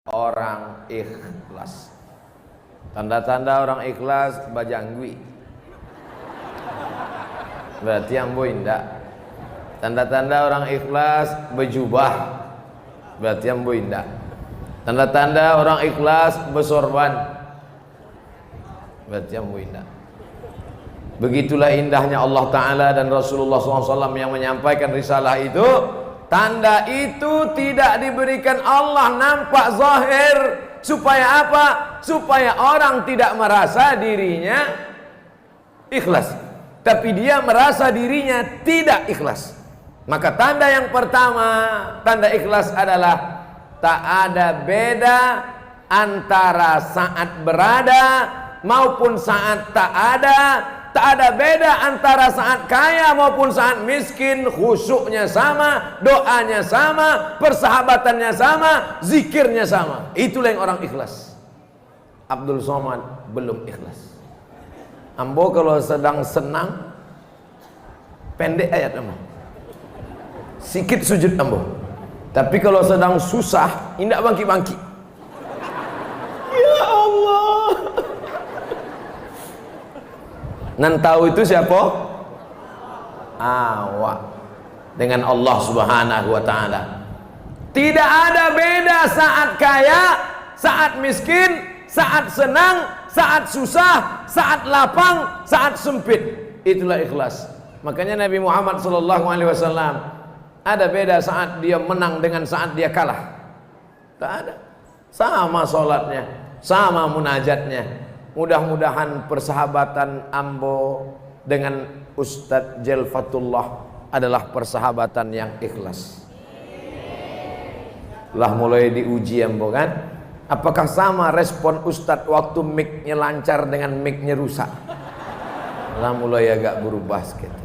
orang ikhlas. Tanda-tanda orang ikhlas bajangwi. Berarti ambo indah. Tanda-tanda orang ikhlas bejubah. Berarti ambo indah. Tanda-tanda orang ikhlas besorban. Berarti ambo indah. Begitulah indahnya Allah Ta'ala dan Rasulullah SAW yang menyampaikan risalah itu. Tanda itu tidak diberikan Allah nampak zahir. Supaya apa? Supaya orang tidak merasa dirinya ikhlas, tapi dia merasa dirinya tidak ikhlas. Maka tanda yang pertama, tanda ikhlas adalah tak ada beda antara saat berada maupun saat tak ada. Tak ada beda antara saat kaya maupun saat miskin. Khusyuknya sama, doanya sama, persahabatannya sama, zikirnya sama. Itulah yang orang ikhlas. Abdul Somad belum ikhlas. Ambo kalau sedang senang pendek ayat ambo, sikit sujud ambo. Tapi kalau sedang susah indak bangki-bangki. Ya Allah. Nan tahu itu siapa? Awak dengan Allah Subhanahu wa Ta'ala. Tidak ada beda saat kaya, saat miskin, saat senang, saat susah, saat lapang, saat sempit. Itulah ikhlas. Makanya Nabi Muhammad SAW ada beda saat dia menang dengan saat dia kalah. Tak ada. Sama sholatnya, sama munajatnya. Mudah-mudahan persahabatan ambo dengan Ustadz Jelfatullah adalah persahabatan yang ikhlas. Lah mulai diuji ambo kan. Apakah sama respon Ustadz waktu mic-nya lancar dengan mic-nya rusak? Lah mulai agak berubah sedikit.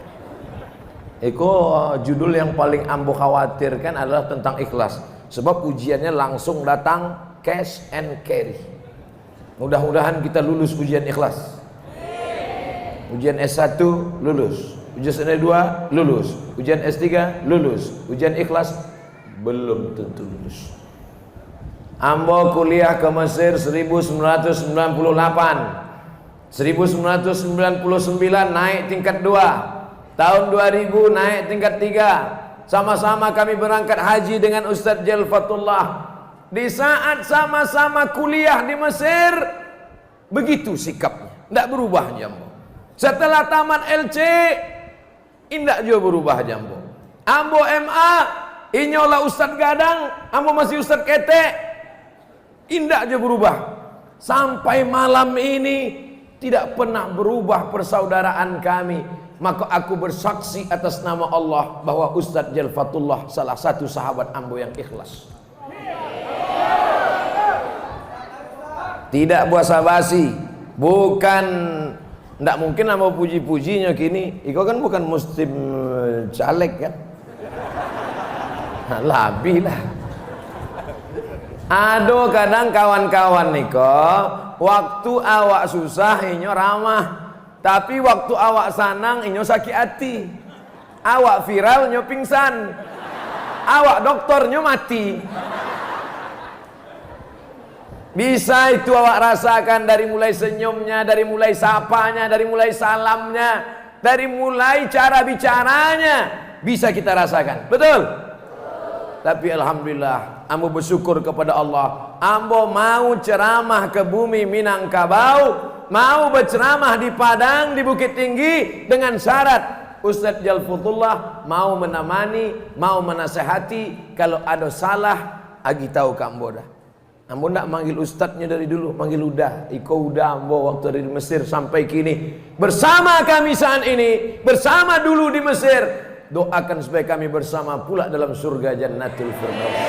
Eko judul yang paling ambo khawatirkan adalah tentang ikhlas. Sebab ujiannya langsung datang cash and carry. Mudah-mudahan kita lulus ujian ikhlas. Ujian S1 lulus, ujian S2 lulus, ujian S3 lulus, ujian ikhlas belum tentu lulus. Ambo kuliah ke Mesir 1998, 1999 naik tingkat 2, tahun 2000 naik tingkat 3. Sama-sama kami berangkat haji dengan Ustadz Jelfatullah. Di saat sama-sama kuliah di Mesir, begitu sikapnya, tidak berubah jambo. Setelah tamat LC, tidak juga berubah jambo. Ambo MA, inyolah Ustadz Gadang, ambo masih Ustadz Kete, tidak juga berubah. Sampai malam ini tidak pernah berubah persaudaraan kami. Maka aku bersaksi atas nama Allah bahwa Ustadz Jelfatullah salah satu sahabat ambo yang ikhlas. Tidak basa-basi, bukan, tidak mungkin nama puji-pujinya kini. Iko kan bukan muslim caleg kan? Nah, lebih lah. Aduh kadang kawan-kawan niko, waktu awak susah inyo ramah, tapi waktu awak sanang inyo sakit hati. Awak viral inyo pingsan, awak doktornya mati. Bisa itu awak rasakan dari mulai senyumnya, dari mulai sapanya, dari mulai salamnya, dari mulai cara bicaranya. Bisa kita rasakan, betul? Tapi alhamdulillah, ambo bersyukur kepada Allah. Ambo mau ceramah ke bumi Minangkabau, mau berceramah di Padang, di Bukit Tinggi dengan syarat Ustadz Jelfatullah mau menemani, mau menasehati. Kalau ada salah, agi tahu ke ambo dah. Ambo nak manggil ustadznya dari dulu, manggil udah. Iko udah ambo waktu dari Mesir sampai kini bersama kami saat ini, bersama dulu di Mesir. Doakan supaya kami bersama pula dalam surga Jannatul Firdaus.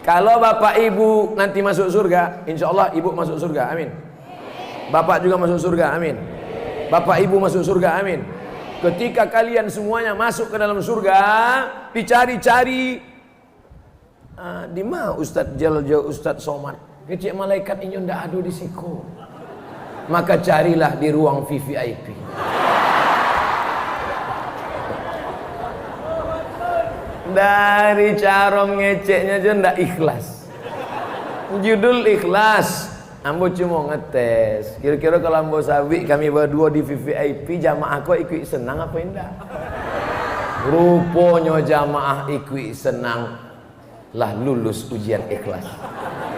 Kalau bapak ibu nanti masuk surga, insya Allah ibu masuk surga, amin. Bapak juga masuk surga, amin. Bapak ibu masuk surga, amin. Ketika kalian semuanya masuk ke dalam surga, dicari-cari. Di mana Ustadz Jaljo, Ustadz Somad? Kecik malaikat ini ndak ada di siku. Maka carilah di ruang VVIP. Dari cara ngeceknya aja ndak ikhlas. Judul ikhlas. Ambo cuma ngetes. Kira-kira kalau ambo sawi kami berdua di VVIP, jamaah kau ikut senang apa indah? Rupanya jamaah ikut senang, lah lulus ujian ikhlas.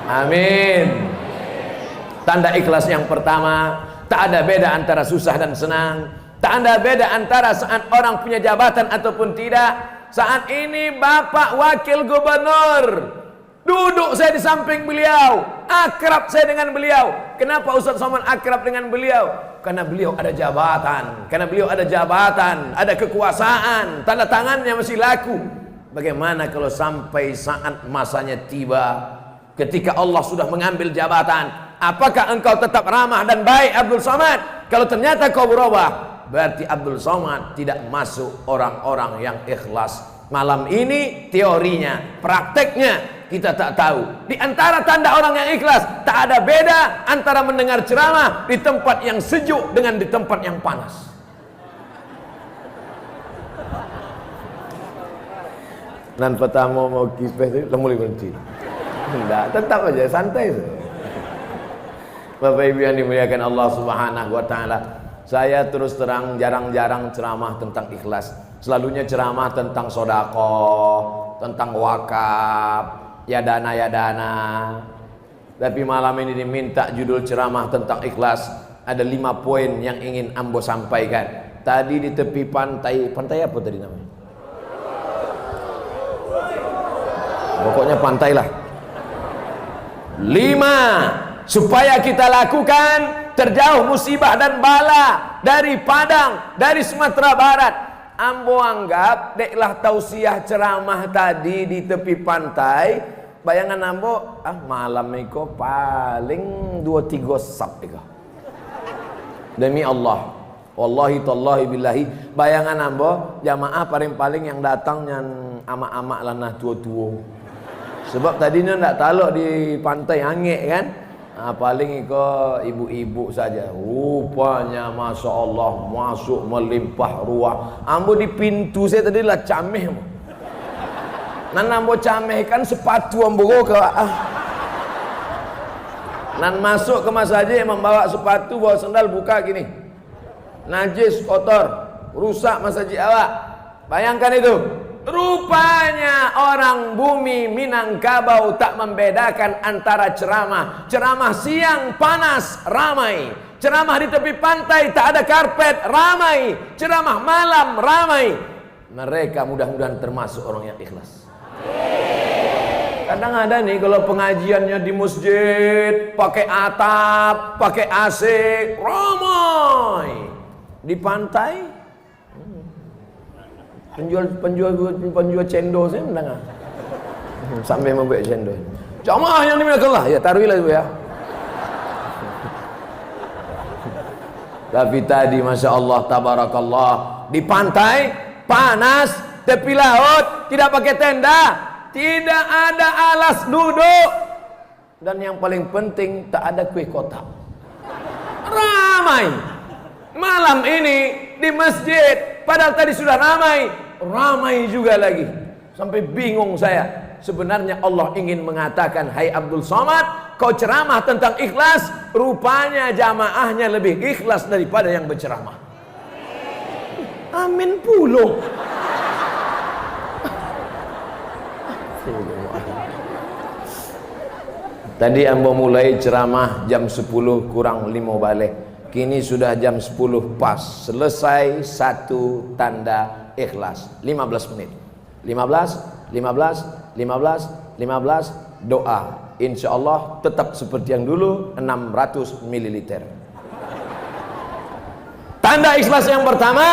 Amin. Tanda ikhlas yang pertama, tak ada beda antara susah dan senang. Tak ada beda antara saat orang punya jabatan ataupun tidak. Saat ini Bapak Wakil Gubernur, duduk saya di samping beliau, akrab saya dengan beliau. Kenapa Ustaz Somad akrab dengan beliau? Karena beliau ada jabatan, karena beliau ada jabatan, ada kekuasaan, tanda tangannya masih laku. Bagaimana kalau sampai saat masanya tiba, ketika Allah sudah mengambil jabatan, apakah engkau tetap ramah dan baik Abdul Somad? Kalau ternyata kau berubah, berarti Abdul Somad tidak masuk orang-orang yang ikhlas. Malam ini teorinya, prakteknya kita tak tahu. Di antara tanda orang yang ikhlas, tak ada beda antara mendengar ceramah di tempat yang sejuk dengan di tempat yang panas. Nan pertama mau kipes itu mulai berhenti. Enggak, tetap aja santai saja. Bapak Ibu yang dimuliakan Allah Subhanahu wa taala, saya terus terang jarang-jarang ceramah tentang ikhlas. Selalunya ceramah tentang sedekah, tentang wakaf, ya dana. Tapi malam ini diminta judul ceramah tentang ikhlas. Ada 5 poin yang ingin ambo sampaikan. Tadi di tepi pantai apa tadi namanya? Pokoknya pantai lah. 5 supaya kita lakukan terjauh musibah dan bala dari Padang, dari Sumatera Barat. Ambo anggap deklah tausiah ceramah tadi di tepi pantai. Bayangan ambo, malam iko paling 2-3 sab iko. Demi Allah, wallahi tallahi billahi, bayangan ambo jamaah paling-paling yang datang yang ama-ama lanah tua-tua. Sebab tadinya ndak taluk di pantai angin kan. Paling iko ibu-ibu saja. Rupanya Masya Allah masuk melimpah ruah. Ambo di pintu saya tadi lah cameh. Nan ambo cameh kan sepatu ambo ke Nan masuk ke masjid membawa sepatu, bawa sandal, buka gini. Najis, kotor, rusak masjid awak. Bayangkan itu. Rupanya orang bumi Minangkabau tak membedakan antara ceramah. Ceramah siang panas, ramai. Ceramah di tepi pantai tak ada karpet, ramai. Ceramah malam, ramai. Mereka mudah-mudahan termasuk orang yang ikhlas. Kadang ada nih kalau pengajiannya di masjid pakai atap, pakai AC, ramai. Di pantai penjual cendol saya mendengar sampai membuat cendol. Jamaah yang dimuliakan Allah, ya taruhilah itu ya. Tapi tadi Masya Allah tabarakallah, di pantai panas, tepi laut, tidak pakai tenda, tidak ada alas duduk, dan yang paling penting tak ada kue kotak. Ramai malam ini di masjid, padahal tadi sudah ramai juga lagi. Sampai bingung saya. Sebenarnya Allah ingin mengatakan, hai Abdul Somad, kau ceramah tentang ikhlas, rupanya jamaahnya lebih ikhlas daripada yang berceramah. Amin puluh. Tadi ambo mulai ceramah jam 10 kurang 5 balik. Kini sudah jam 10 pas. Selesai satu tanda ikhlas. 15 menit. 15 doa. Insya Allah tetap seperti yang dulu, 600 ml. Tanda ikhlas yang pertama,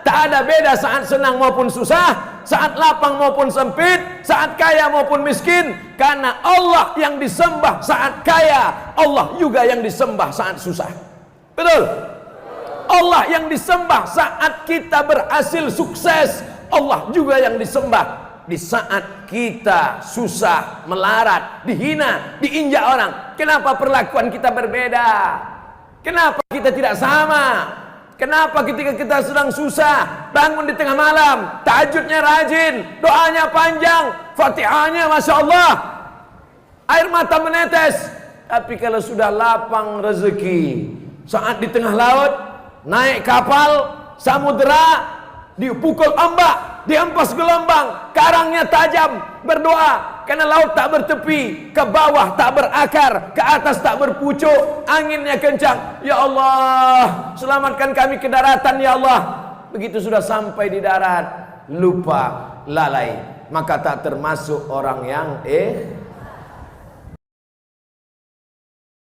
tak ada beda saat senang maupun susah, saat lapang maupun sempit, saat kaya maupun miskin. Karena Allah yang disembah saat kaya, Allah juga yang disembah saat susah. Betul? Allah yang disembah saat kita berhasil sukses, Allah juga yang disembah di saat kita susah, melarat, dihina, diinjak orang. Kenapa perlakuan kita berbeda? Kenapa kita tidak sama? Kenapa ketika kita sedang susah, bangun di tengah malam, tahajudnya rajin, doanya panjang, Fatihahnya Masya Allah, air mata menetes. Tapi kalau sudah lapang rezeki, saat di tengah laut, naik kapal, samudera, dipukul ombak, dihempas gelombang, karangnya tajam, berdoa karena laut tak bertepi, ke bawah tak berakar, ke atas tak berpucuk, anginnya kencang. Ya Allah, selamatkan kami ke daratan ya Allah. Begitu sudah sampai di darat, lupa, lalai, maka tak termasuk orang yang